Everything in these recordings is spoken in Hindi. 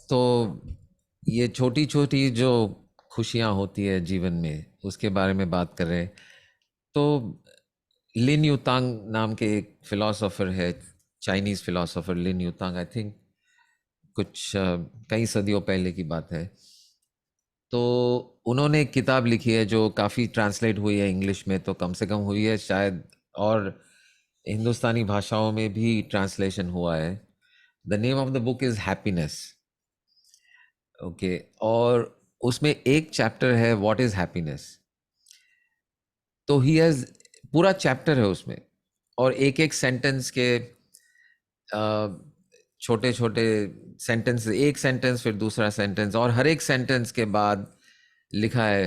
तो ये छोटी छोटी जो खुशियाँ होती है जीवन में, उसके बारे में बात कर रहे हैं। तो लिन यूतांग नाम के एक फिलोसोफर है, Chinese philosopher Lin Yutang, I think कुछ कई सदियों पहले की बात है। तो उन्होंने एक किताब लिखी है जो काफ़ी ट्रांसलेट हुई है इंग्लिश में, तो कम से कम हुई है शायद, और हिंदुस्तानी भाषाओं में भी ट्रांसलेशन हुआ है। The name of the book is happiness. Okay, और उसमें एक चैप्टर है व्हाट इज़ हैप्पीनेस। तो ही हैज़, पूरा चैप्टर है उसमें, और एक एक सेंटेंस के छोटे छोटे सेंटेंस, एक सेंटेंस फिर दूसरा सेंटेंस, और हर एक सेंटेंस के बाद लिखा है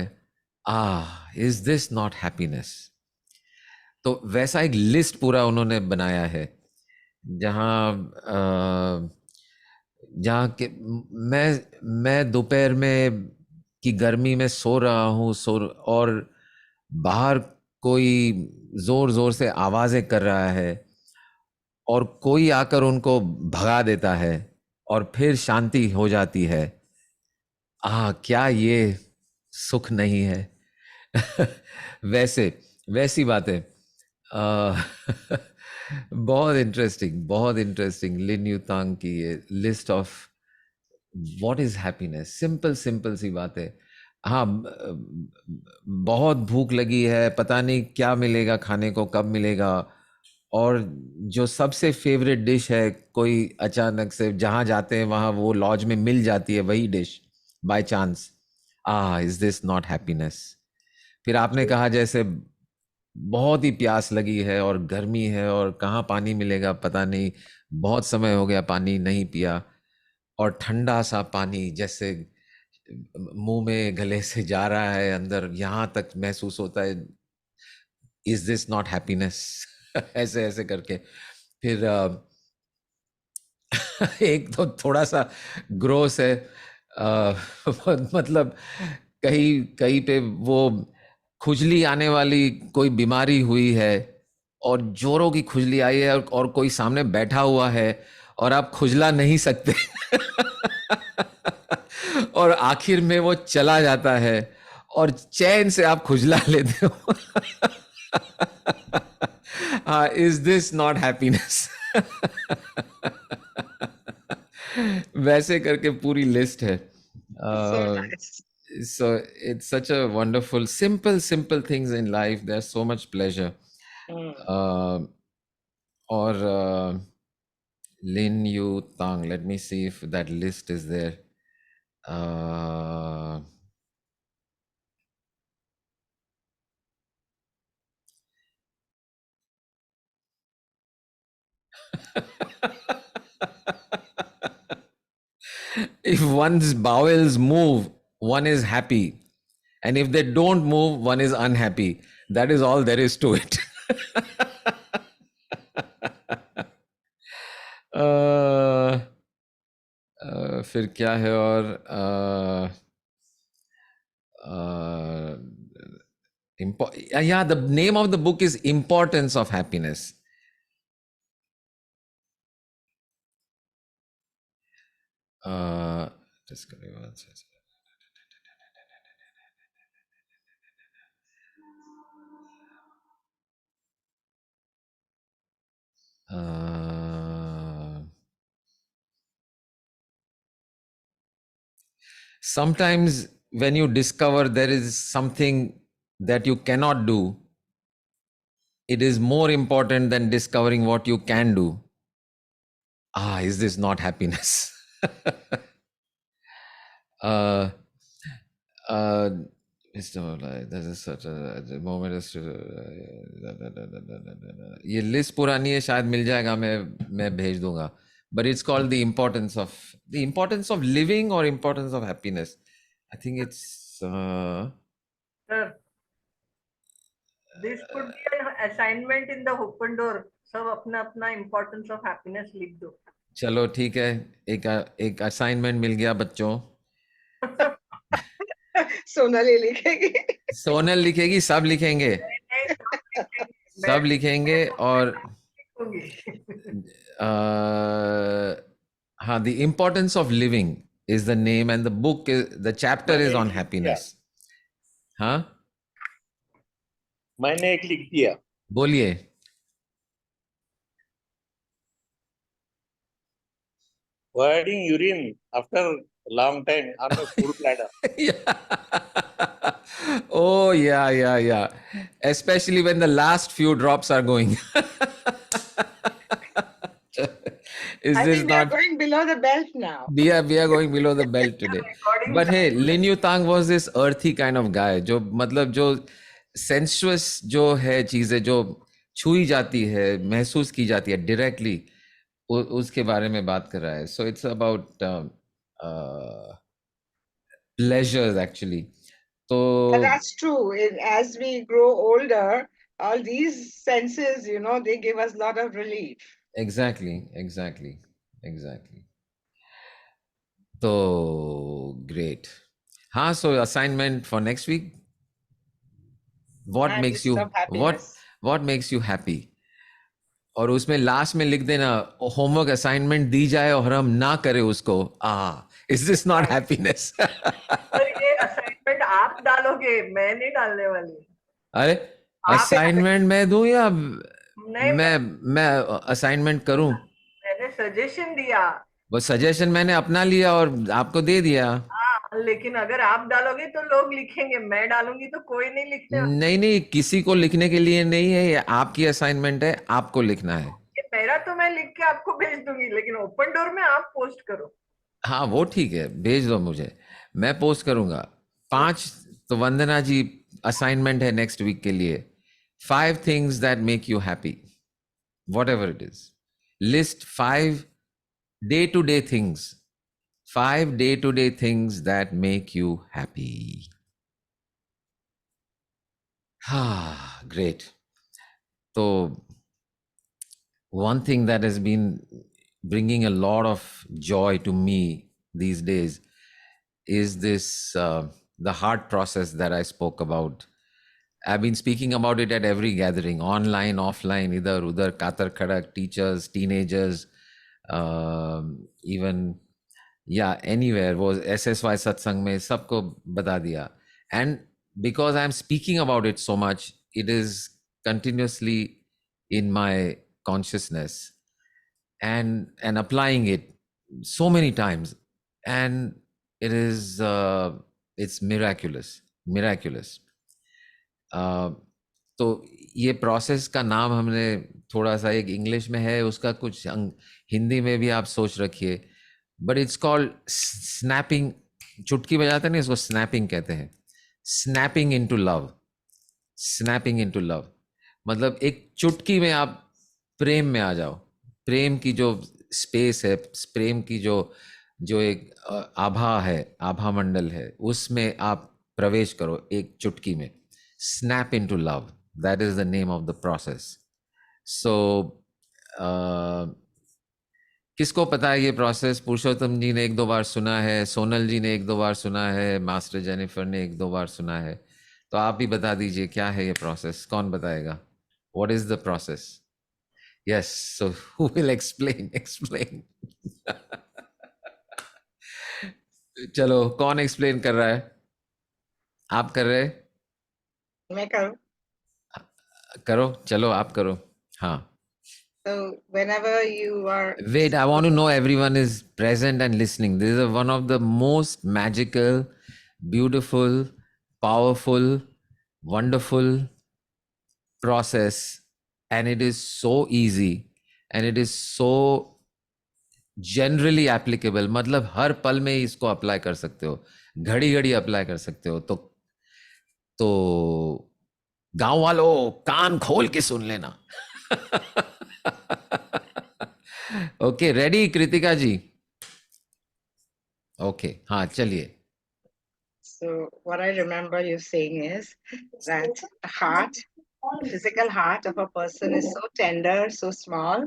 इज दिस नॉट हैप्पीनेस। तो वैसा एक लिस्ट पूरा उन्होंने बनाया है, जहाँ जहाँ के मैं दोपहर में की गर्मी में सो रहा हूँ, और बाहर कोई जोर जोर से आवाजें कर रहा है, और कोई आकर उनको भगा देता है, और फिर शांति हो जाती है। क्या ये सुख नहीं है? वैसे वैसी बातें। आ, बहुत इंटरेस्टिंग लिन यूतांग की ये list of what is happiness. Simple simple सी बात है। हाँ, बहुत भूख लगी है, पता नहीं क्या मिलेगा खाने को, कब मिलेगा, और जो सबसे फेवरेट डिश है, कोई अचानक से जहाँ जाते हैं वहाँ वो लॉज में मिल जाती है वही dish by chance. Is this not happiness? फिर आपने कहा जैसे बहुत ही प्यास लगी है और गर्मी है, और कहाँ पानी मिलेगा पता नहीं, बहुत समय हो गया पानी नहीं पिया, और ठंडा सा पानी जैसे मुंह में गले से जा रहा है अंदर, यहाँ तक महसूस होता है। Is this not happiness? ऐसे ऐसे करके फिर एक तो थोड़ा सा ग्रोस है, अ, मतलब कहीं कहीं पे वो खुजली आने वाली कोई बीमारी हुई है, और जोरों की खुजली आई है, और कोई सामने बैठा हुआ है, और आप खुजला नहीं सकते। और आखिर में वो चला जाता है, और चैन से आप खुजला लेते हो। Is this not happiness? वैसे करके पूरी लिस्ट है। So nice. So it's such a wonderful, simple things in life. There's so much pleasure. Mm. Uh, or Lin Yu Tang. Let me see if that list is there. Uh, if one's bowels move, one is happy. And if they don't move, one is unhappy. That is all there is to it. uh, फिर क्या है? और uh, yeah, the name of the book is Importance of Happiness. uh, just give me one second. Sometimes when you discover there is something that you cannot do, it is more important than discovering what you can do. Is this not happiness? uh, uh, there's a such a the moment is ये लिस्ट पुरानी है, शायद मिल जाएगा, मैं भेज दूंगा। But it's called the importance of living, और importance of happiness. I think it's Sir, this could be an assignment in the open door. सब अपना अपना importance of happiness लिख दो। चलो ठीक है, एक एक असाइनमेंट मिल गया बच्चों। सोनाली लिखेगी। सोनल लिखेगी, सब लिखेंगे, सब लिखेंगे। और हाँ, the importance of living is the name, and the book is, the chapter is on happiness. हाँ, मैंने एक लिख दिया, बोलिए. avoiding urine after long time on a full bladder. Oh, yeah. Especially when the last few drops are going. Is I this think we are not? going below the belt now. We are going below the belt today. Recording But hey, time. Lin Yu Tang was this earthy kind of guy, जो मतलब जो sensuous जो है चीजें जो छुई जाती है, महसूस की जाती है directly, उसके बारे में बात कर रहा है. So it's about pleasures actually. But तो that's true. As we grow older, all these senses, they give us a lot of relief. exactly. So great. हाँ, so assignment for next week. What And makes list you of happiness. what makes you happy? और उसमें लास्ट में लिख देना, होमवर्क असाइनमेंट दी जाए और हम ना करें उसको. Is this not happiness? पर ये असाइनमेंट आप डालोगे, मैं नहीं डालने वाली. अरे असाइनमेंट मैं दूं या नहीं, मैं असाइनमेंट करूं? मैंने सजेशन दिया. वो सजेशन मैंने अपना लिया और आपको दे दिया. हाँ, लेकिन अगर आप डालोगे तो लोग लिखेंगे, मैं डालूंगी तो कोई नहीं लिखने. नहीं, किसी को लिखने के लिए नहीं है, ये आपकी असाइनमेंट है, आपको लिखना है. ये मेरा तो मैं लिख के आपको भेज दूंगी, लेकिन ओपन डोर में आप पोस्ट करो. हाँ, वो ठीक है, भेज दो मुझे, मैं पोस्ट करूंगा. 5 तो वंदना जी असाइनमेंट है नेक्स्ट वीक के लिए. 5 things that make you happy, whatever it is. List 5 day-to-day things. 5 day-to-day things that make you happy. Great. So one thing that has been bringing a lot of joy to me these days is this the heart process that I spoke about. I've been speaking about it at every gathering, online, offline, idhar udhar, katar khadak, teachers, teenagers, even anywhere. वो SSY satsang में सबको बता दिया. And because I'm speaking about it so much, it is continuously in my consciousness and applying it so many times, and it is it's miraculous. तो ये प्रोसेस का नाम हमने थोड़ा सा, एक इंग्लिश में है उसका, कुछ हिंदी में भी आप सोच रखिए, बट इट्स कॉल्ड स्नैपिंग. चुटकी बजाते हैं ना, इसको स्नैपिंग कहते हैं. Snapping into love. मतलब एक चुटकी में आप प्रेम में आ जाओ. प्रेम की जो स्पेस है, प्रेम की जो एक आभा है, आभा मंडल है, उसमें आप प्रवेश करो एक चुटकी में. Snap into love. That is the name of the process. So, किसको पता है ये प्रोसेस? पुरुषोत्तम जी ने 1-2 बार सुना है, सोनल जी ने 1-2 बार सुना है, मास्टर जेनिफर ने 1-2 बार सुना है. तो आप भी बता दीजिए क्या है ये प्रोसेस. कौन बताएगा? What is the process? Yes. So who will explain? चलो, कौन एक्सप्लेन कर रहा है? आप कर रहे? मैं करूं? करो, चलो आप करो. हाँ. So whenever you are... Wait, I want to know everyone is present and listening. This is one of the most magical, beautiful, powerful, wonderful process, and it is so easy, and it is so generally applicable. मतलब हर पल में इसको अप्लाई कर सकते हो, घड़ी घड़ी अप्लाई कर सकते हो. तो गांव वालों कान खोल के सुन लेना. ओके, रेडी कृतिका जी? ओके, हाँ चलिए. So what I remember you saying is that the physical heart of a person is so tender, so small,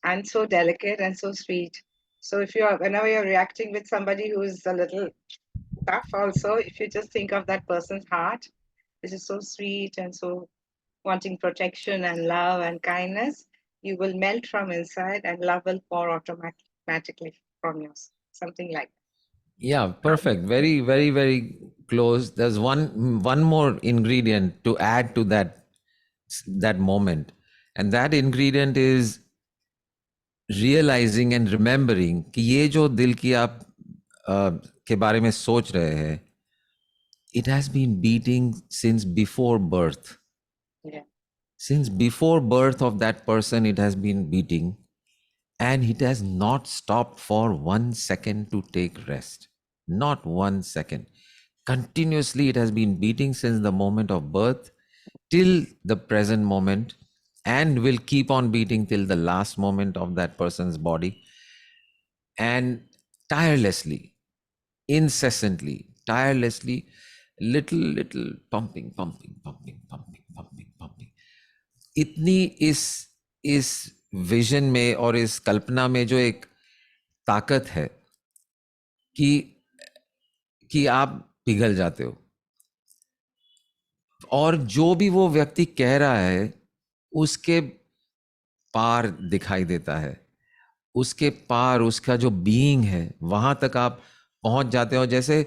and so delicate and so sweet. So whenever you're reacting with somebody who is a little tough also, if you just think of that person's heart, which is so sweet and so wanting protection and love and kindness, you will melt from inside and love will pour automatically from yours. something like Yeah, perfect. Very, very, very close. There's one more ingredient to add to that moment, and that ingredient is realizing and remembering कि ये जो दिल की आप के बारे में सोच रहे हैं, it has been beating since before birth. yeah. Since before birth of that person, it has been beating, and it has not stopped for 1 second to take rest. Not 1 second. Continuously, it has been beating since the moment of birth till the present moment, and will keep on beating till the last moment of that person's body. And tirelessly, incessantly, tirelessly, little pumping, pumping, pumping, pumping, pumping, pumping. इतनी इस विजन में और इस कल्पना में जो एक ताकत है कि आप पिघल जाते हो, और जो भी वो व्यक्ति कह रहा है उसके पार दिखाई देता है, उसके पार उसका जो बीइंग है वहां तक आप पहुंच जाते हो. जैसे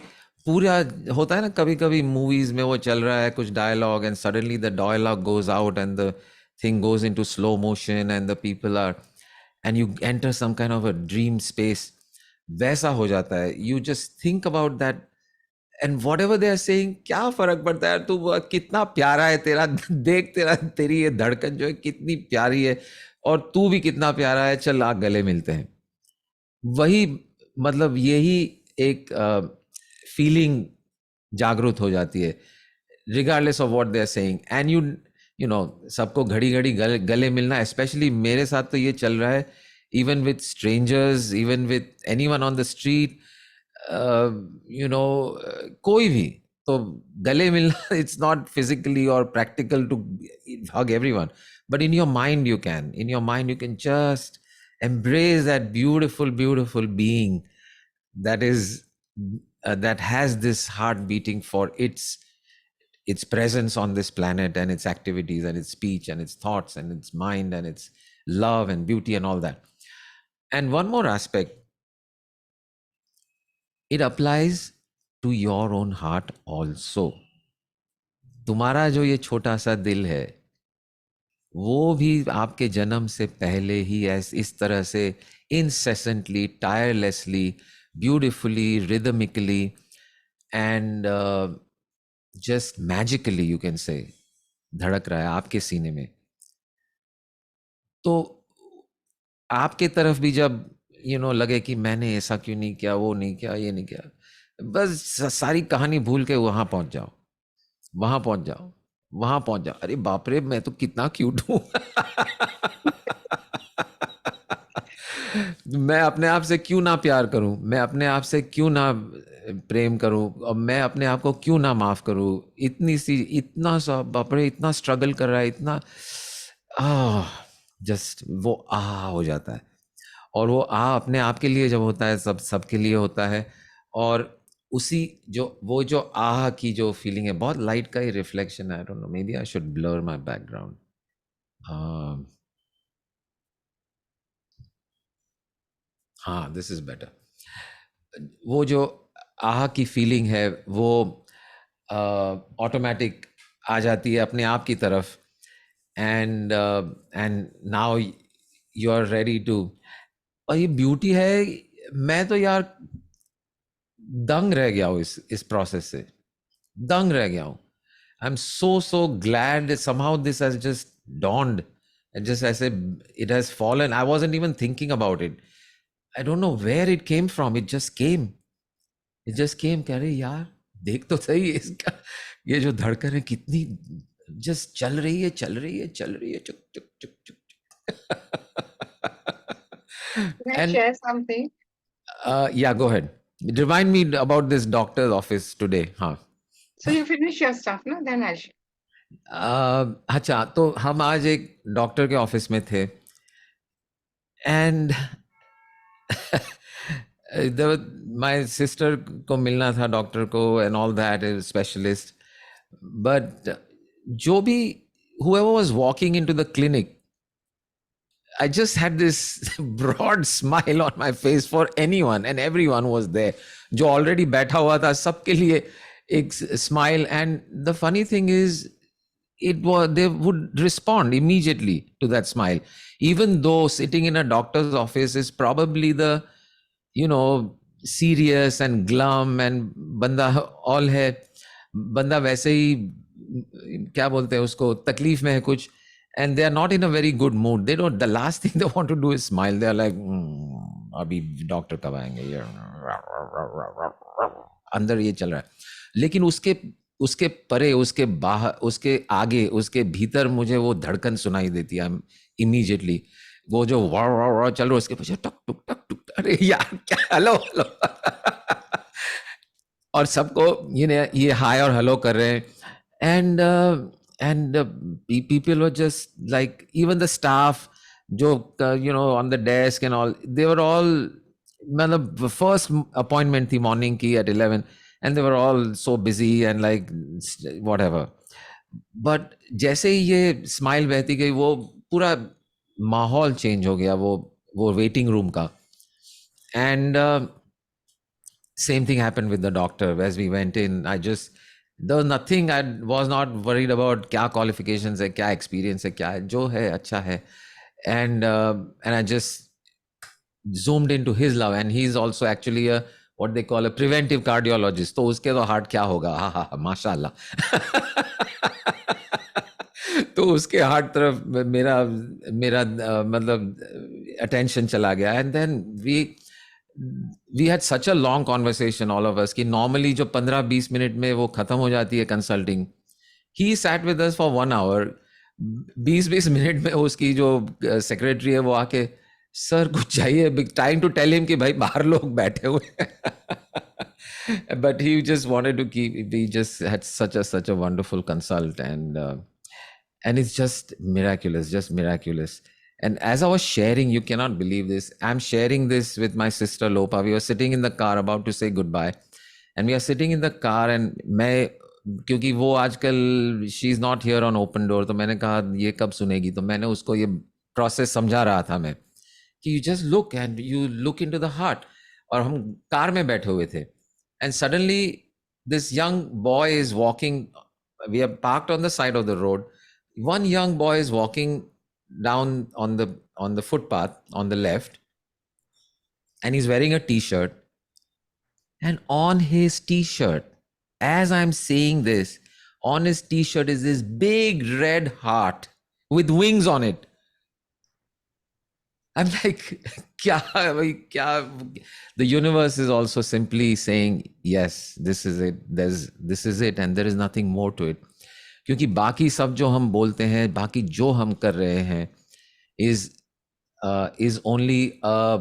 पूरा होता है ना, कभी कभी मूवीज में वो चल रहा है कुछ dialogue, and suddenly the dialogue goes out and the thing goes into slow motion and the people are, and you enter some kind of a dream space. वैसा हो जाता है. You just think about that and whatever they are saying, क्या फर्क पड़ता है, तू कितना प्यारा है तेरा देख, तेरी ये धड़कन जो है कितनी प्यारी है, और तू भी कितना प्यारा है, चल आ गले मिलते हैं. वही मतलब यही एक फीलिंग जागृत हो जाती है, regardless of what they are saying. And you know सबको घड़ी घड़ी गले मिलना, स्पेशली मेरे साथ तो ये चल रहा है, even with strangers, even with anyone on the street, you know कोई भी तो गले मिलना, इट्स नॉट फिजिकली और practical to hug everyone, but in your mind you can just embrace that beautiful being that is that has this heart beating for its presence on this planet, and its activities and its speech and its thoughts and its mind and its love and beauty and all that. And one more aspect, it applies to your own heart also. तुम्हारा जो ये छोटा सा दिल है वो भी आपके जन्म से पहले ही इस तरह से incessantly, tirelessly, beautifully, rhythmically and just magically you can say धड़क रहा है आपके सीने में. तो आपके तरफ भी जब लगे कि मैंने ऐसा क्यों नहीं किया, वो नहीं किया, ये नहीं किया, बस सारी कहानी भूल के वहां पहुंच जाओ, वहां पहुंच जाओ, वहां पहुंच जाओ. अरे बाप रे, मैं तो कितना क्यूट हूं. मैं अपने आप से क्यों ना प्यार करूं, मैं अपने आप से क्यों ना प्रेम करूं, और मैं अपने आप को क्यों ना माफ करूं. इतना सा बाप रे, इतना स्ट्रगल कर रहा है, इतना जस्ट वो हो जाता है. और वो अपने आप के लिए जब होता है, सबके लिए होता है. और उसी वो जो की जो फीलिंग है, बहुत लाइट का ही रिफ्लेक्शन है. I don't know, maybe I should blur my background. हाँ, दिस इज बेटर. वो जो की फीलिंग है वो ऑटोमेटिक आ जाती है अपने आप की तरफ. And now you are ready to. और ये ब्यूटी है, मैं तो यार दंग रह गया हूँ इस प्रोसेस से, दंग रह गया हूँ. I am so glad that somehow this has just dawned, and just ऐसे it has fallen. I wasn't even thinking about it. I don't know where it came from. It just came. कह रहे यार देख तो सही इसका, ये जो धड़कन है कितनी जस्ट चल रही है, चुक चुक चुक चुक. Can I share something? Yeah, go ahead. Remind me about this doctor's office today. हाँ. So you finish your stuff, no? Then I'll share. अच्छा, तो हम आज एक डॉक्टर के ऑफिस में थे, एंड माय सिस्टर को मिलना था डॉक्टर को, and all that, specialist. But जो भी whoever was walking into the clinic, I just had this broad smile on my face for anyone, and everyone was there. जो already बैठा हुआ था सबके लिए एक smile. And the funny thing is, they would respond immediately to that smile, even though sitting in a doctor's office is probably the, serious and glum, and बंदा all है, बंदा वैसे ही क्या बोलते हैं उसको, तकलीफ में है कुछ, and they are not in a very good mood. They don't, the last thing they want to do is smile. They are like, अभी डॉक्टर कब आएंगे, ये अंदर ये चल रहा है. लेकिन उसके परे, उसके बाहर, उसके आगे, उसके भीतर मुझे वो धड़कन सुनाई देती है इमीडिएटली. वो जो वाह वाह वाह चल रहा है, उसके पीछे टक टुक टक टुक, अरे यार क्या, हेलो हेलो. और सबको ये हाय और हेलो कर रहे हैं. And people were just like, even the staff, जो on the desk and all, they were all, मतलब the first appointment थी morning की at 11, and they were all so busy and like whatever. But जैसे ही ये smile बहती गई, वो पूरा माहौल change हो गया वो waiting room का. And same thing happened with the doctor. As we went in, there was nothing. I was not worried about क्या qualifications है, क्या experience है, क्या है, जो है अच्छा है. And I just zoomed into his love, and he's also actually what they call a preventive cardiologist. तो उसके तो हार्ट क्या होगा, हा माशाल्लाह. तो उसके हार्ट तरफ मेरा मतलब attention चला गया. And then we had such a long conversation, all of us, कि normally जो 15-20 मिनट में वो खत्म हो जाती है consulting, he sat with us for 1 hour. 20-20 minute में उसकी जो secretary है वो आके, सर कुछ चाहिए, trying to tell him कि भाई बाहर लोग बैठे हुए हैं. But he just wanted to we just had such a wonderful consult, and it's just miraculous. And as I was sharing, you cannot believe this, I'm sharing this with my sister Lopa. We were sitting in the car about to say goodbye, and we are sitting in the car, and मैं, क्योंकि वो आजकल she is not here on Open Door, तो मैंने कहा ये कब सुनेगी, तो मैंने उसको ये process समझा रहा था मैं, कि you just look and you look into the heart. और हम कार में बैठे हुए थे, and suddenly this young boy is walking. We are parked on the side of the road. One young boy is walking down on the footpath on the left, and he's wearing a t-shirt, and on his t-shirt, as I'm saying this, on his t-shirt is this big red heart with wings on it. I'm like, kya? The universe is also simply saying, yes, this is it. This is it, and there is nothing more to it. क्योंकि बाकी सब जो हम बोलते हैं, बाकी जो हम कर रहे हैं, is only a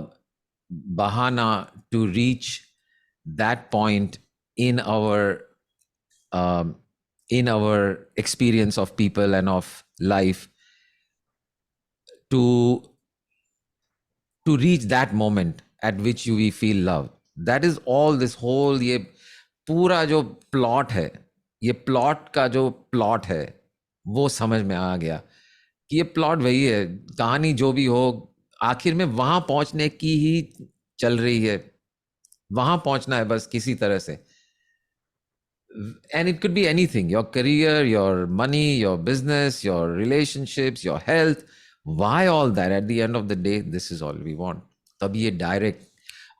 bahana to reach that point in our experience of people and of life, to reach that moment at which we feel love. That is all this whole, ये पूरा जो plot है, ये प्लॉट का जो प्लॉट है, वो समझ में आ गया कि ये प्लॉट वही है. कहानी जो भी हो, आखिर में वहां पहुंचने की ही चल रही है, वहां पहुंचना है बस किसी तरह से. And it could be anything, your career, your money, your business, your relationships, your health. Why all that? At the end of the day, this is all we want. तब ये direct.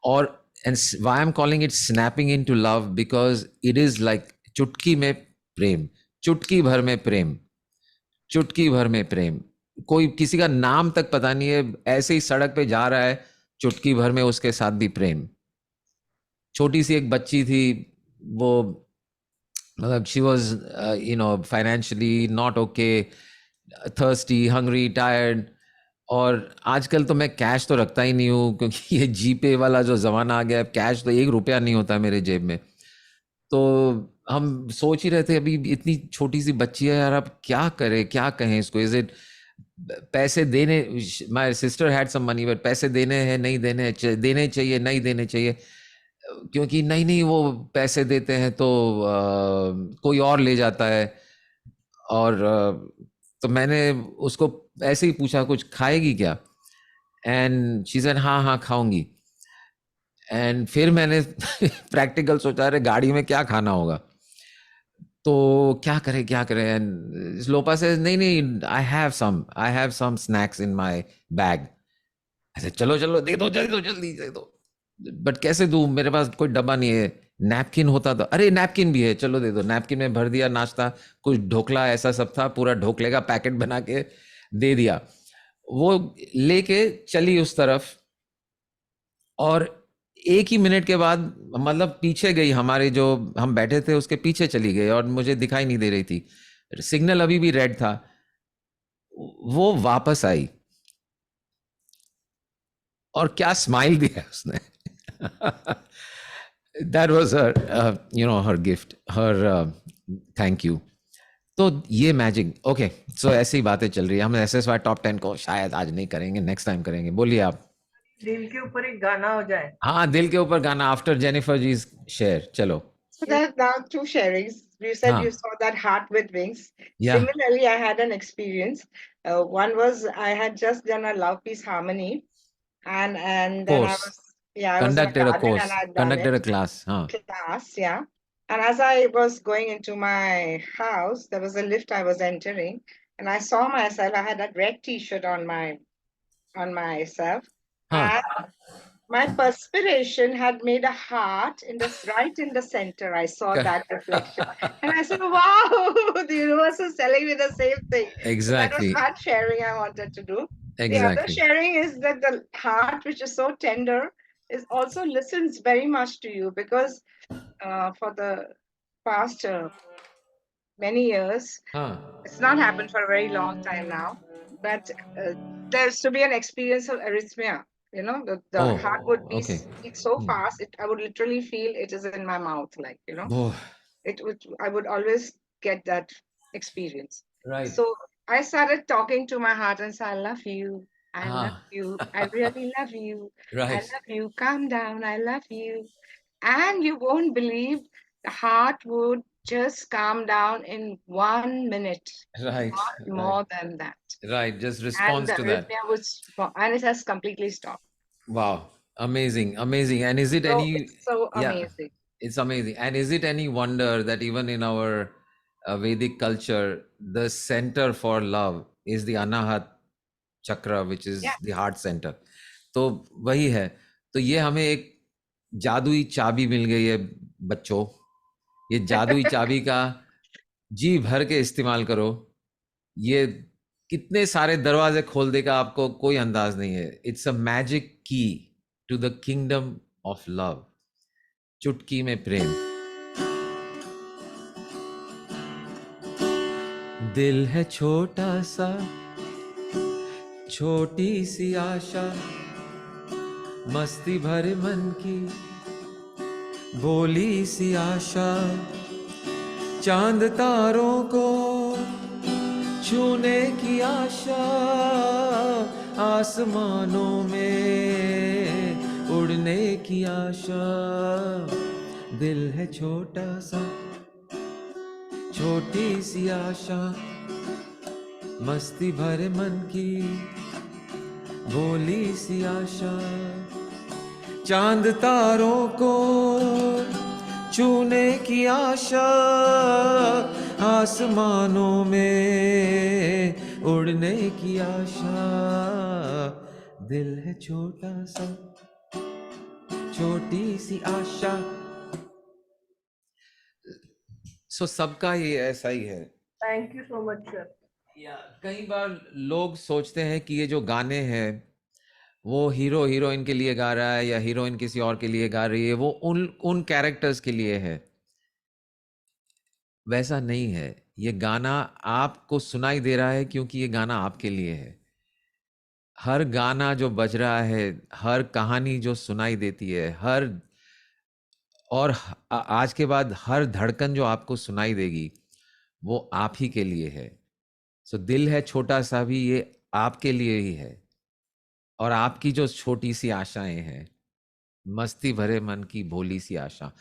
And why I'm calling it snapping into love, because it is like चुटकी में प्रेम, चुटकी भर में प्रेम, चुटकी भर में प्रेम. कोई किसी का नाम तक पता नहीं है, ऐसे ही सड़क पे जा रहा है, चुटकी भर में उसके साथ भी प्रेम. छोटी सी एक बच्ची थी, वो मतलब she was financially not okay, thirsty, hungry, tired. और आजकल तो मैं कैश तो रखता ही नहीं हूँ, क्योंकि ये जीपे वाला जो जमाना आ गया है, कैश तो 1 रुपया नहीं होता मेरे जेब में. तो हम सोच ही रहे थे, अभी इतनी छोटी सी बच्ची है यार, अब क्या करे, क्या कहें इसको. इज इट पैसे देने, my sister had some money, but पैसे देने हैं, नहीं देने चाहिए, नहीं देने चाहिए, क्योंकि नहीं वो पैसे देते हैं तो कोई और ले जाता है. और तो मैंने उसको ऐसे ही पूछा, कुछ खाएगी क्या? एंड शी सेड हाँ हाँ खाऊंगी. एंड फिर मैंने प्रैक्टिकल सोचा, अरे गाड़ी में क्या खाना होगा, तो क्या करें. एंड लोपा से नहीं नहीं, I have some snacks in my bag. ऐसे चलो चलो दे दो जल्दी दे दो. बट कैसे दूं, मेरे पास कोई डब्बा नहीं है. नैपकिन होता तो, अरे नैपकिन भी है, चलो दे दो. नैपकिन में भर दिया नाश्ता, कुछ ढोकला ऐसा सब था, पूरा ढोकले का पैकेट बना के दे दिया. वो लेके चली उस तरफ, और एक ही मिनट के बाद मतलब पीछे गई, हमारे जो हम बैठे थे उसके पीछे चली गई, और मुझे दिखाई नहीं दे रही थी. सिग्नल अभी भी रेड था. वो वापस आई, और क्या स्माइल दिया उसने. That was her her gift, her thank you. तो ये मैजिक. ओके, सो ऐसी बातें चल रही है. हम SSY टॉप 10 को शायद आज नहीं करेंगे, नेक्स्ट टाइम करेंगे. बोलिए आप. दिल के ऊपर एक गाना हो जाए. हाँ, दिल के ऊपर गाना आफ्टर जेनिफर जी शेयर. चलो. So there's now two sharings. You said हाँ. you saw that heart with wings. Yeah. Similarly, I had an experience. One was I had just done a love piece harmony, and then I Course. was I was in a Conducted a garden course, and I'd done conducted it. a class. हाँ. Class, yeah. And as I was going into my house, there was a lift I was entering, and I saw myself. I had that red T-shirt on myself, हाँ. and my perspiration had made a heart right in the center. I saw Correct. that reflection, and I said, "Wow, the universe is telling me the same thing." So that Exactly. was one sharing I wanted to do. The other Exactly. sharing is that the heart, which is so tender, is also listens very much to you, because for the past many years, हाँ. it's not happened for a very long time now, but there's to be an experience of arrhythmia. The Oh, heart would okay. beat so fast, I would literally feel it is in my mouth, Oh, I would always get that experience. right. So I started talking to my heart and said, I love you. I love Ah, you. I really love you. I right. love you. Calm down. I love you. And you won't believe, the heart would just calm down in 1 minute, Right. not Right. more than that. Right. Just And responds the to that. arrhythmia was, and it has completely stopped. Wow. Amazing. Amazing. And is it So any, it's so yeah, amazing. it's amazing. And is it any wonder that even in our Vedic culture, the center for love is the Anahat Chakra, which is Yeah. the heart center. तो वही है. तो ये हमें एक जादुई चाबी मिल गई है बच्चों. ये जादुई चाबी का जी भर के इस्तेमाल करो. ये कितने सारे दरवाजे खोल देगा, आपको कोई अंदाज नहीं है. It's a magic key to the kingdom of love. चुटकी में प्रेम. दिल है छोटा सा, छोटी सी आशा, मस्ती भरे मन की भोली सी आशा, चांद तारों को छूने की आशा, आसमानों में उड़ने की आशा. दिल है छोटा सा, छोटी सी आशा, मस्ती भरे मन की भोली सी आशा, चांद तारों को छूने की आशा, आसमानों में उड़ने की आशा. दिल है छोटा सा, छोटी सी आशा. सो सबका ये ऐसा ही है. Thank you so much sir. कई बार लोग सोचते हैं कि ये जो गाने हैं वो हीरो हीरोइन के लिए गा रहा है, या हीरोइन किसी और के लिए गा रही है, वो उन कैरेक्टर्स के लिए है. वैसा नहीं है. ये गाना आपको सुनाई दे रहा है क्योंकि ये गाना आपके लिए है. हर गाना जो बज रहा है, हर कहानी जो सुनाई देती है, और आज के बाद हर धड़कन जो आपको सुनाई देगी, वो आप ही के लिए है. सो दिल है छोटा सा भी ये आपके लिए ही है. और आपकी जो छोटी सी आशाएं हैं, मस्ती भरे मन की भोली सी आशा.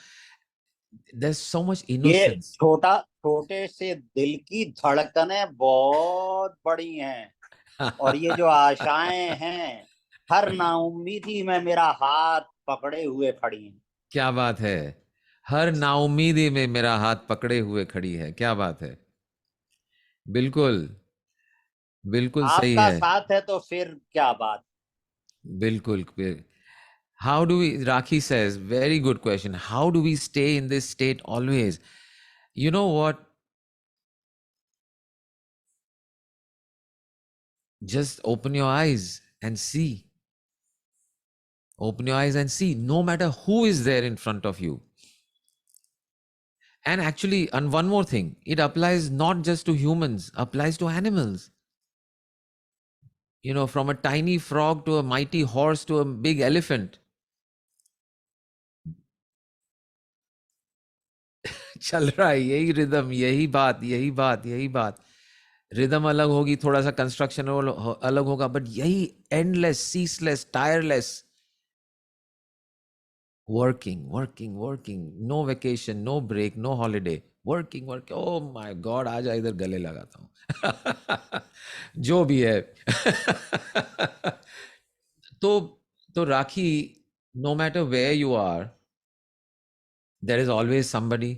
There's so much ये innocence. छोटे से दिल की धड़कनें बहुत बड़ी हैं, और ये जो आशाएं हैं हर नाउम्मीदी में मेरा हाथ पकड़े हुए खड़ी है। क्या बात है, हर नाउमीदी में मेरा हाथ पकड़े हुए खड़ी है, क्या बात है, बिल्कुल बिल्कुल सही आपका है, साथ है तो फिर क्या बात। बिल्कुल। How do we, Rakhi says, very good question. How do we stay in this state always? You know what? Just open your eyes and see. Open your eyes and see, no matter who is there in front of you. And actually, and one more thing, it applies not just to humans, applies to animals. You know, from a tiny frog to a mighty horse to a big elephant. चल रहा है यही रिदम, यही बात, यही बात, यही बात। रिदम अलग होगी, थोड़ा सा कंस्ट्रक्शन अलग होगा, बट यही endless, ceaseless, tireless, working working working, no vacation, no break, no holiday, working working. Oh my God, आ जा इधर गले लगाता हूँ। जो भी है। तो तो Rakhi, no matter where you are, there is always somebody.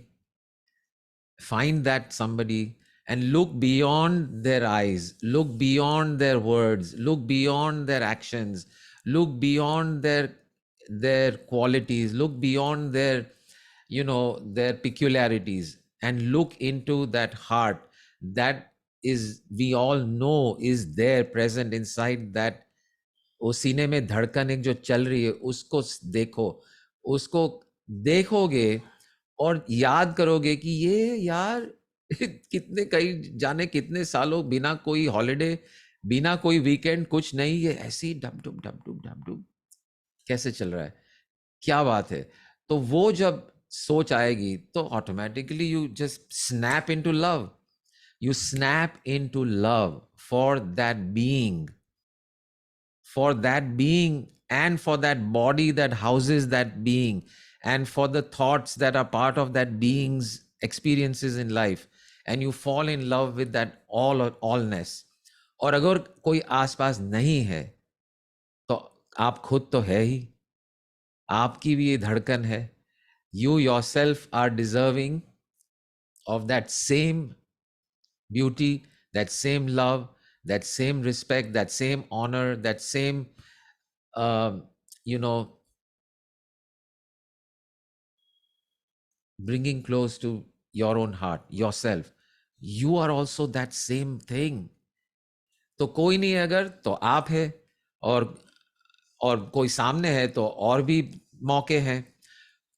Find that somebody and look beyond their eyes, look beyond their words, look beyond their actions, look beyond their qualities, look beyond their, you know, their peculiarities, and look into that heart that is, we all know, is there present inside that. वो सीने में धड़कन एक जो चल रही है, उसको देखो, उसको देखोगे और याद करोगे कि ये यार कितने, कई जाने कितने सालों बिना कोई हॉलिडे, बिना कोई वीकेंड, कुछ नहीं, ये ऐसे ही डब डुब डब डुब डब डुब कैसे चल रहा है, क्या बात है। तो वो जब सोच आएगी तो automatically you just snap into love, you snap into love for that being, for that being, and for that body that houses that being, and for the thoughts that are part of that being's experiences in life, and you fall in love with that allness. और अगर कोई आसपास नहीं है तो आप खुद तो है ही, आपकी भी ये धड़कन है, you yourself are deserving of that same beauty, that same love, that same respect, that same honor, that same, you know, bringing close to your own heart, yourself. You are also that same thing. तो कोई नहीं अगर तो आप है, और कोई सामने है तो और भी मौके हैं।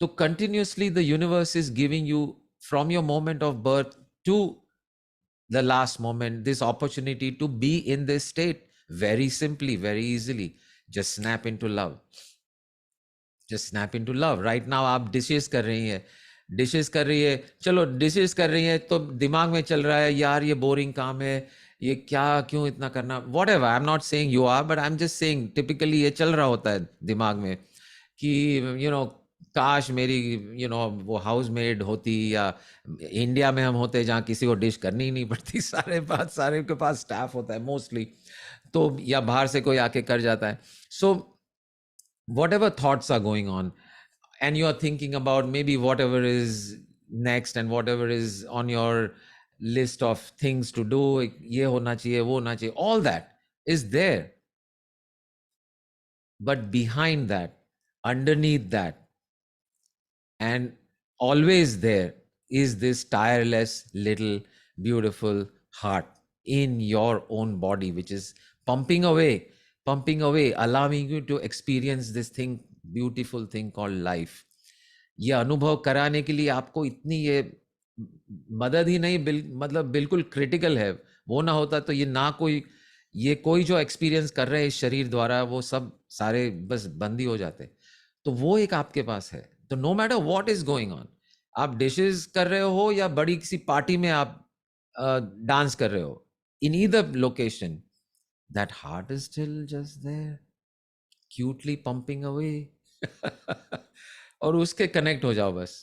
तो continuously the universe is giving you, from your moment of birth to the last moment, this opportunity to be in this state very simply, very easily. Just snap into love. Just snap into love. Right now आप डिशेस कर रही हैं, डिशेस कर रही है, चलो डिशेस कर रही है तो दिमाग में चल रहा है यार ये बोरिंग काम है, ये क्या, क्यों इतना करना, whatever, I am not saying you are, but I am just saying typically ये चल रहा होता है दिमाग में कि यू नो काश मेरी वो हाउस मेड होती, या इंडिया में हम होते जहाँ किसी को डिश करनी ही नहीं पड़ती, सारे के पास स्टाफ होता है मोस्टली, तो या बाहर से कोई आके कर जाता है. सो whatever thoughts are going on, and you are thinking about maybe whatever is next and whatever is on your list of things to do, ye hona chahiye, wo hona chahiye, all that is there, but behind that, underneath that, and always there, is this tireless little beautiful heart in your own body, which is pumping away, allowing you to experience this thing, beautiful thing called life. ये अनुभव कराने के लिए आपको इतनी ये मदद ही नहीं, मतलब बिल्कुल क्रिटिकल है. वो ना होता तो ये कोई जो एक्सपीरियंस कर रहे हैं इस शरीर द्वारा, वो सब सारे बस बंदी हो जाते. तो वो एक आपके पास है. तो no matter what is going on, आप डिशेस कर रहे हो या बड़ी किसी पार्टी में आप डांस कर रहे हो, in either location, that heart is still just there, cutely pumping away. और उसके कनेक्ट हो जाओ, बस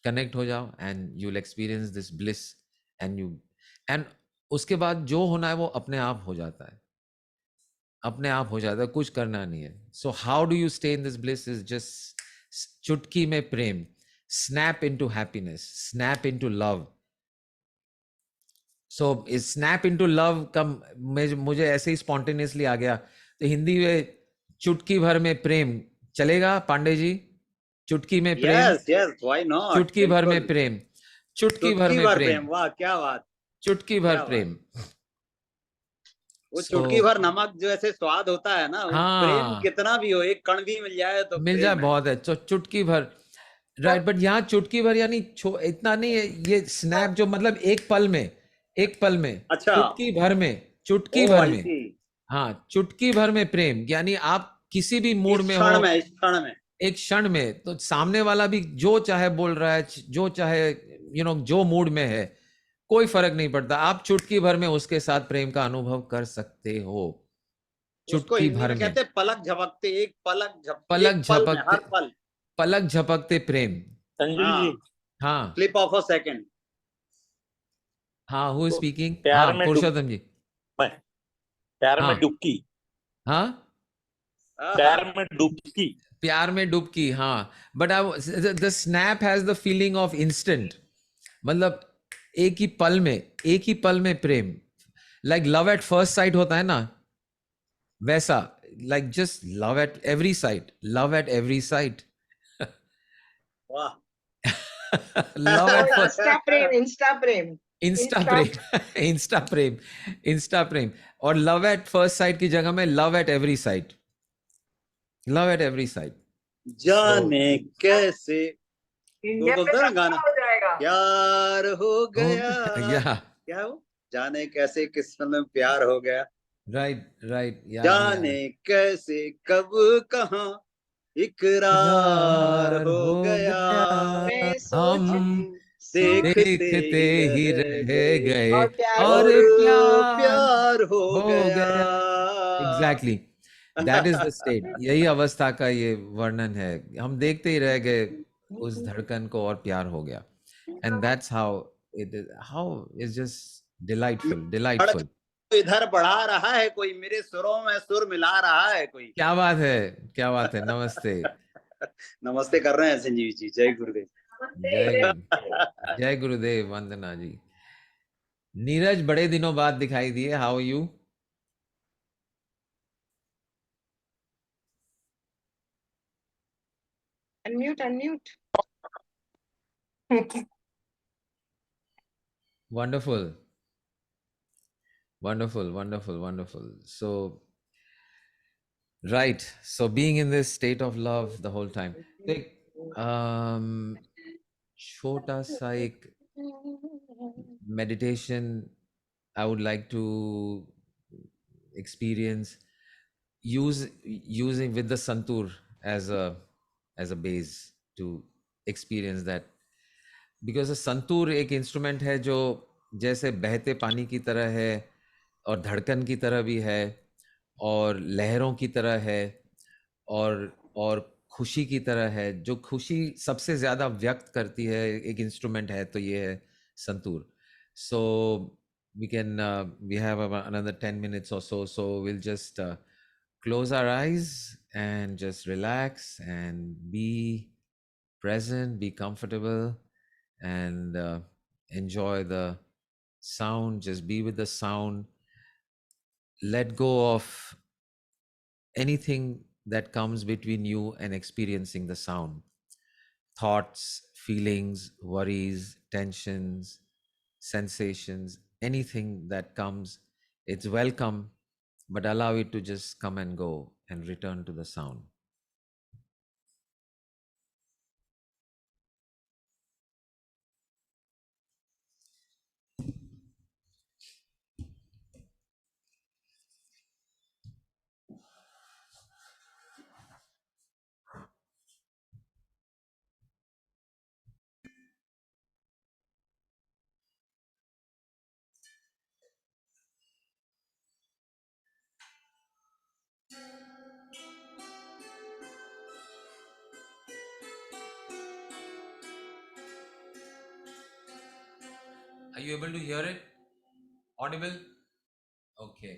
कनेक्ट हो जाओ, and you will experience this bliss, and उसके बाद जो होना है वो अपने आप हो जाता है. अपने आप हो जाता है, कुछ करना नहीं है. So how do you stay in this bliss is just चुटकी में प्रेम. Snap into happiness, snap into love. So snap into love का मुझे ऐसे ही स्पॉन्टेनियसली आ गया. तो हिंदी में चुटकी भर में प्रेम चलेगा पांडे जी? चुटकी में प्रेम, यस यस, व्हाई नॉट, चुटकी भर में बिल्कुल. प्रेम, चुटकी भर चुटकी में भर प्रेम, प्रेम, वाह क्या बात, चुटकी भर क्या बात. प्रेम. वो सो चुटकी भर नमक जो ऐसे स्वाद होता है ना, वो प्रेम हाँ, कितना भी हो, एक कण भी मिल जाए तो मिल जाए प्रेम है. बहुत है. तो चुटकी भर, राइट. बट यहाँ चुटकी भर यानी इतना नहीं है. ये स्नैप जो मतलब एक पल में, एक पल में, अच्छा. चुटकी भर में, चुटकी ओ भर आई में. सी. हाँ, चुटकी भर में प्रेम यानी आप किसी भी मूड इस में क्षण हो, में, इस क्षण में. एक क्षण में, तो सामने वाला भी जो चाहे बोल रहा है, जो चाहे जो मूड में है, कोई फर्क नहीं पड़ता. आप चुटकी भर में उसके साथ प्रेम का अनुभव कर सकते हो. उसको चुटकी हिंदी भर में में कहते हैं पलक झपकते, एक पलक झपकते, पलक एक पल में, झपकते, हर पल. पलक झपकते प्रेम. संजू जी, हाँ, हाँ फ्लिप ऑफ अ सेकंड. हाँ, हु तो स्पीकिंग? प्यार हाँ, में पुरुषोत्तम जी. प्यार में हाँ डुबकी, हाँ, प्यार में डुबकी. प्यार में डुबकी. हाँ, but the snap has the feeling of instant. मतलब एक ही पल में, एक ही पल में प्रेम. Like love at first sight होता है ना, वैसा. Like just love at every sight, love at every sight. वाह. Love So at first, Insta Prem, Insta Prem. Insta Insta प्रेम. इंस्टा प्रेम, इंस्टा प्रेम. और लव एट फर्स्ट साइट की जगह में love at every sight, love at every site. जाने कैसे, वो इंडिया में बोलते हैं ना सबका गाना, हो जाएगा. प्यार हो गया. या क्या हो, जाने कैसे किस्मत में प्यार हो गया. राइट राइट, याद नहीं आ जाने रहा. कैसे कब कहाँ इकरार इकरार हो हो गया. गया, में हम सोच हम सोच देखते देखते ही ही रह रह गए गए और प्यार हो और और गया. प्यार प्यार हो हो गया. गया. Exactly, that is the state. यही अवस्था का ये वर्णन है. हम देखते ही रह गए उस धड़कन को और प्यार हो गया. And that's how it is, how is just delightful, धड़कन डिलाइटफुल. को इधर बढ़ा रहा है कोई, मेरे सुरों में सुर मिला रहा है कोई. क्या बात है, क्या बात है. नमस्ते. नमस्ते कर रहे हैं संजीव जी, जय गुरुदेव. जय गुरु, जय गुरुदेव, वंदना जी. नीरज बड़े दिनों बाद दिखाई दिए. How you? Unmute, unmute. Wonderful, wonderful, wonderful, wonderful. So, right. So, being in this state of love the whole time. Like, छोटा सा एक meditation I would like to experience, using with the santur as a base to experience that. Because santoor एक इंस्ट्रूमेंट है जो जैसे बहते पानी की तरह है, और धड़कन की तरह भी है, और लहरों की तरह है, और खुशी की तरह है. जो खुशी सबसे ज़्यादा व्यक्त करती है एक इंस्ट्रूमेंट है, तो ये है santoor. So we can, we have another 10 minutes or so, so we'll just close our eyes and just relax and be present, be comfortable, and enjoy the sound. Just be with the sound. Let go of anything that comes between you and experiencing the sound. Thoughts, feelings, worries, tensions, sensations, anything that comes, it's welcome, but allow it to just come and go and return to the sound. Are you able to hear it? Audible? Okay.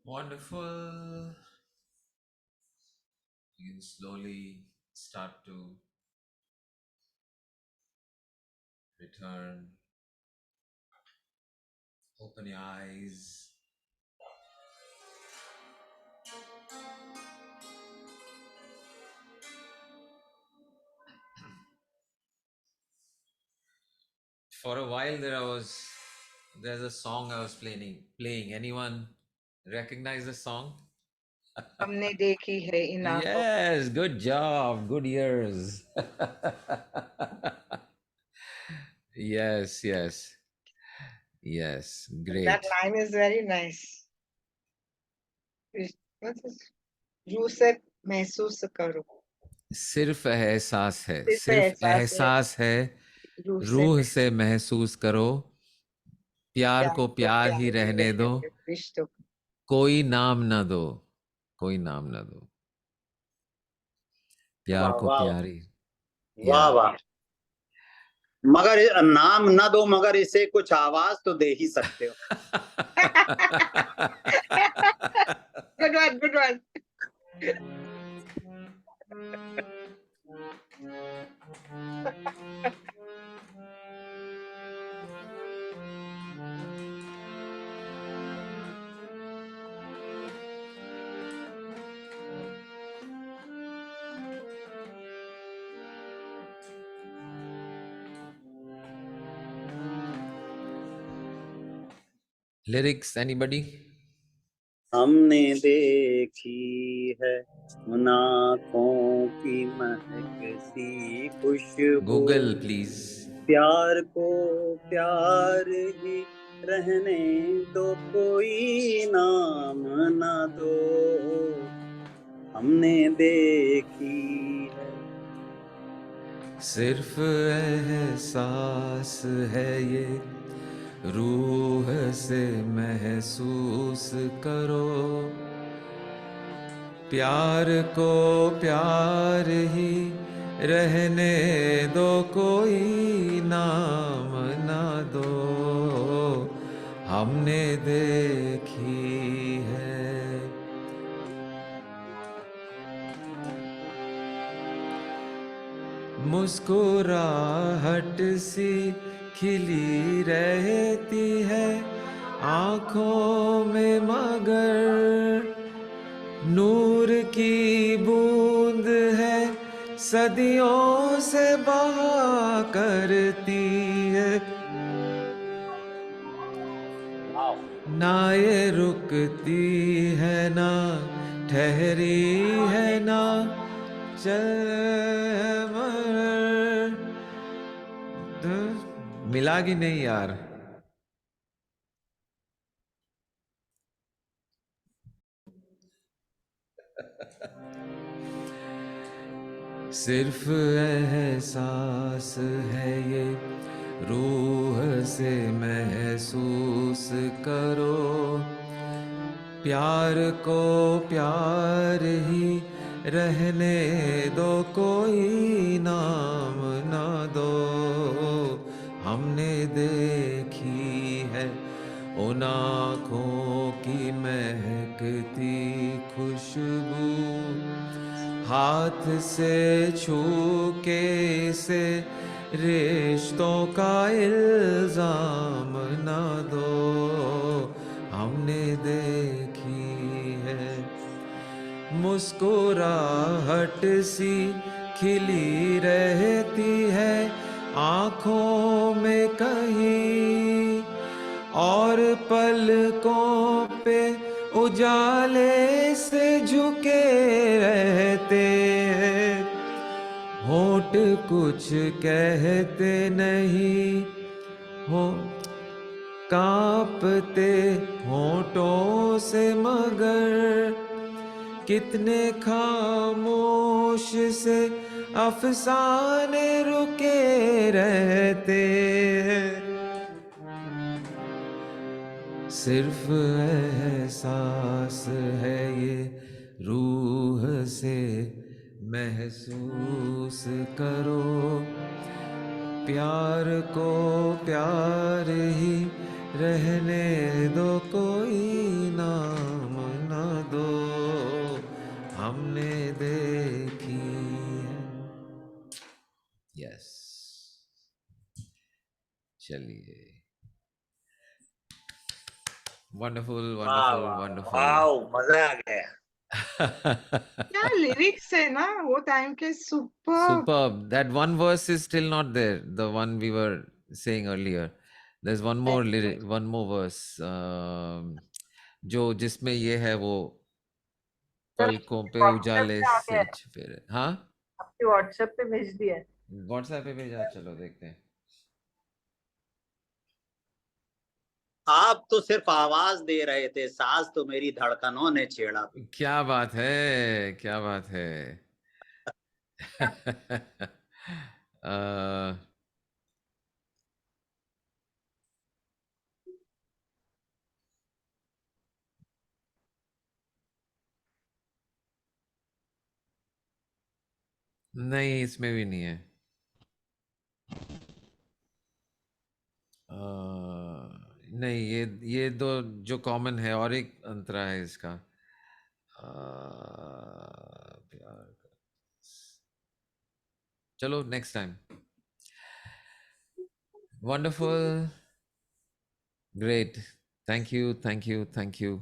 Wonderful. You can slowly start to return. Open your eyes. For a while there's a song I was playing. Anyone recognize the song? हमने देखी है इन आंखों Yes, good job. Good ears. Yes, yes. Yes, That great. line is very nice. What is रूह से महसूस करो सिर्फ एहसास है, सिर्फ सिर्फ एहसास है एहसास है, रूह से रूह से महसूस करो, प्यार को प्यार ही रहने दो, रिश्तों कोई नाम ना दो, कोई नाम ना दो, प्यार वाह को वाह प्यार ही। वाह Yeah. वाह। मगर नाम न दो, मगर इसे कुछ आवाज तो दे ही सकते हो। Good one, good one. Lyrics, anybody? हमने देखी है उन आँखों की महकती खुशबू, Google, please. प्यार को प्यार ही रहने दो, कोई नाम ना दो। हमने देखी है सिर्फ एहसास है ये, रूह से महसूस करो, प्यार को प्यार ही रहने दो, कोई नाम ना दो, हमने देखी है। मुस्कुराहट सी खिली रहती है आँखों में, मगर नूर की बूंद है सदियों से बहा करती है, ना ये रुकती है ना ठहरी है ना मिला कि नहीं यार? सिर्फ एहसास है ये, रूह से महसूस करो, प्यार को प्यार ही रहने दो, कोई नाम ना दो, हमने देखी है उन आँखों की महकती खुशबू, हाथ से छू के से रिश्तों का इल्जाम ना दो, हमने देखी है। मुस्कुराहट सी खिली रहती है आँखों में कहीं, और पलकों पे उजाले से झुके रहते हैं, होठ कुछ कहते नहीं हो, कांपते होठों से, मगर कितने खामोश से अफसाने रुके रहते हैं, सिर्फ एहसास है ये, रूह से महसूस करो, प्यार को प्यार ही रहने दो, कोई नाम चलिए, वंडरफुल वाह वंडरफुल वाह वंडरफुल। वाह, मजा आ गया। क्या लिरिक्स है ना वो टाइम के, super. Superb. That one verse is still not there. The one we were saying earlier. There's one more lyric, one more verse. जो जिसमें ये है वो सर पलकों पे व्हाट्सएप उजाले पे आ गया से है, छुपे। हाँ, आपके व्हाट्सएप पे भेज दिया है। व्हाट्सएप पे भेजा, चलो देखते हैं। आप तो सिर्फ आवाज दे रहे थे, सांस तो मेरी धड़कनों ने छेड़ा। क्या बात है, क्या बात है। अ, नहीं, इसमें भी नहीं है। नहीं, ये दो जो कॉमन है, और एक अंतरा है इसका। प्यार का, चलो next time. Wonderful, great, thank you thank you thank you.